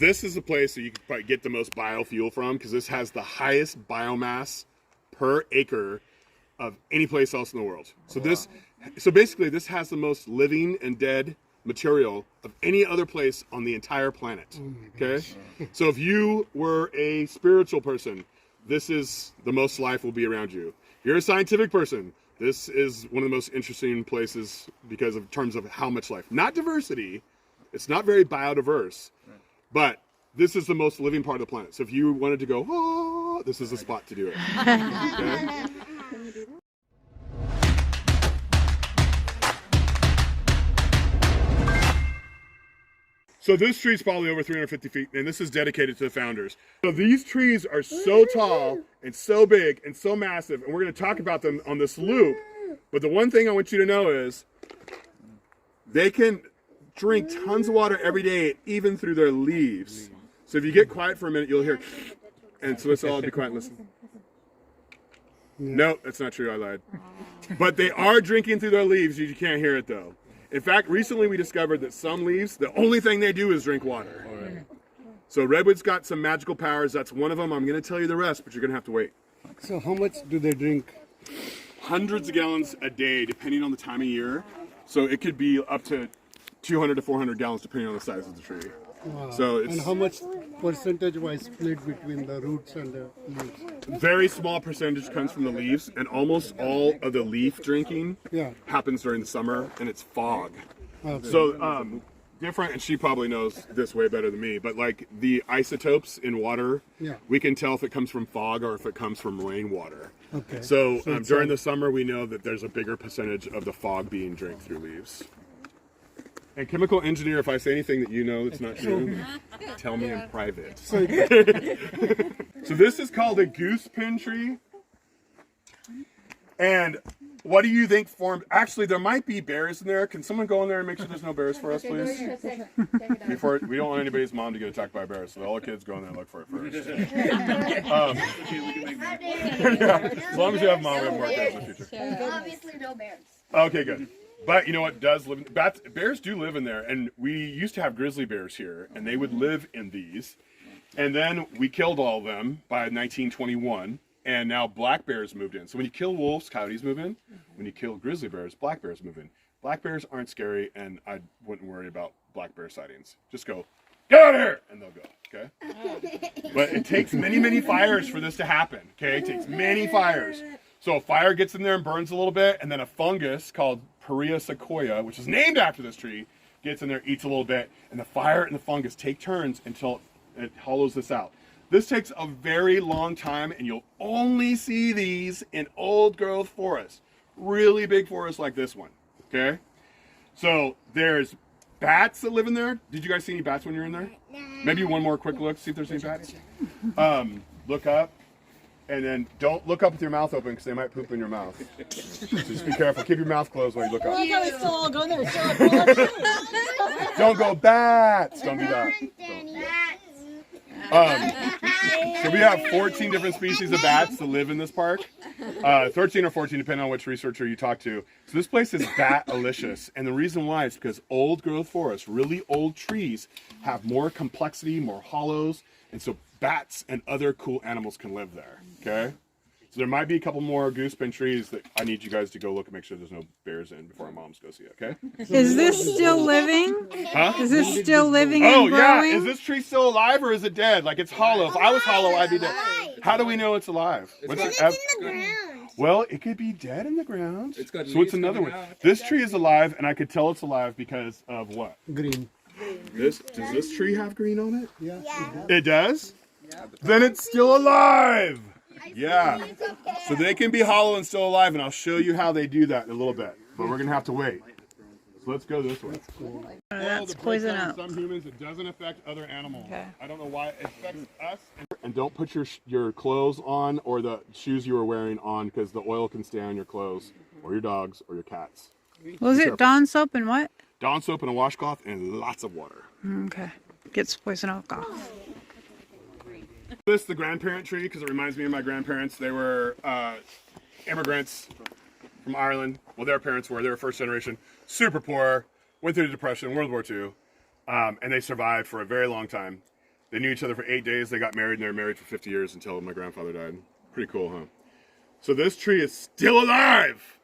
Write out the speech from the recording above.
this is the place that you can probably get the most biofuel from because this has the highest biomass per acre of any place else in the world. So basically this has the most living and dead material of any other place on the entire planet. Okay? So if you were a spiritual person, this is the most life will be around you. If you're a scientific person, this is one of the most interesting places because of terms of how much life. Not diversity. It's not very biodiverse. But this is the most living part of the planet. So if you wanted to go, oh, this is the spot to do it. Okay? So this tree is probably over 350 feet, and this is dedicated to the founders. So these trees are so tall and so big and so massive, and we're going to talk about them on this loop. But the one thing I want you to know is they can drink tons of water every day, even through their leaves. So if you get quiet for a minute, you'll hear, and so let's all be quiet and listen. No, that's not true, I lied. But they are drinking through their leaves, you can't hear it though. In fact, recently we discovered that some leaves, the only thing they do is drink water. So Redwood's got some magical powers. That's one of them. I'm going to tell you the rest, but you're going to have to wait. So how much do they drink? Hundreds of gallons a day, depending on the time of year. So it could be up to 200 to 400 gallons, depending on the size of the tree. Wow. So it's, and how much percentage-wise split between the roots and the leaves? very small percentage comes from the leaves, and almost all of the leaf drinking happens during the summer, and it's fog. Okay. So different, and she probably knows this way better than me, but like the isotopes in water, we can tell if it comes from fog or if it comes from rainwater. Okay. So during the summer, we know that there's a bigger percentage of the fog being drank through leaves. And chemical engineer, if I say anything that you know that's not true, tell me in private. So this is called a goose pin tree. And what do you think formed? Actually, there might be bears in there. Can someone go in there and make sure there's no bears for us, please? Before we don't want anybody's mom to get attacked by bears, so all the kids go in there and look for it first. As long as you have mom, we have more kids in the future. Obviously, no bears. Okay, good. But you know what does live? Bears do live in there, and we used to have grizzly bears here, and they would live in these. And then we killed all of them by 1921, and now black bears moved in. So when you kill wolves, coyotes move in. When you kill grizzly bears, black bears move in. Black bears aren't scary, and I wouldn't worry about black bear sightings. Just go, get out of here, and they'll go. Okay. But it takes many, many fires for this to happen. Okay, it takes many fires. So a fire gets in there and burns a little bit, and then a fungus called Perea sequoia, which is named after this tree, gets in there, eats a little bit, and the fire and the fungus take turns until it hollows this out. This takes a very long time, and you'll only see these in old growth forests. Really big forests like this one, okay? So there's bats that live in there. Did you guys see any bats when you were in there? No. Maybe one more quick look, see if there's any bats. Look up. And then don't look up with your mouth open because they might poop in your mouth. So just be careful. Keep your mouth closed when you look up. I like how we still all go there. Don't go bats. Don't do that. So we have 14 different species of bats that live in this park. 13 or 14 depending on which researcher you talk to. So this place is bat-alicious. And the reason why is because old growth forests, really old trees, have more complexity, more hollows. And so bats and other cool animals can live there, okay? So there might be a couple more goosepin trees that I need you guys to go look and make sure there's no bears in before our moms go see it, okay? Is this still living? Huh? Is this still living and growing? Oh, yeah. Is this tree still alive or is it dead? Like it's hollow. If I was hollow, I'd be dead. How do we know it's alive? It's in the ground. Well, it could be dead in the ground. It's got So it's another one. This tree is alive, and I could tell it's alive because of what? Green. Does this tree have green on it? Yeah. It does? Then it's still alive. Yeah. So they can be hollow and still alive, and I'll show you how they do that in a little bit. But we're going to have to wait. So let's go this way. That's poison up. Some humans, it doesn't affect other animals. Okay. I don't know why it affects us. And don't put your clothes on or the shoes you were wearing on because the oil can stay on your clothes or your dogs or your cats. Was it Dawn soap and what? Dawn soap and a washcloth and lots of water. Okay. Gets poison oak off. This is the grandparent tree because it reminds me of my grandparents. They were immigrants from Ireland. Well, their parents were. They were first generation. Super poor. Went through the Depression, World War II. And they survived for a very long time. They knew each other for 8 days. They got married, and they were married for 50 years until my grandfather died. Pretty cool, huh? So this tree is still alive.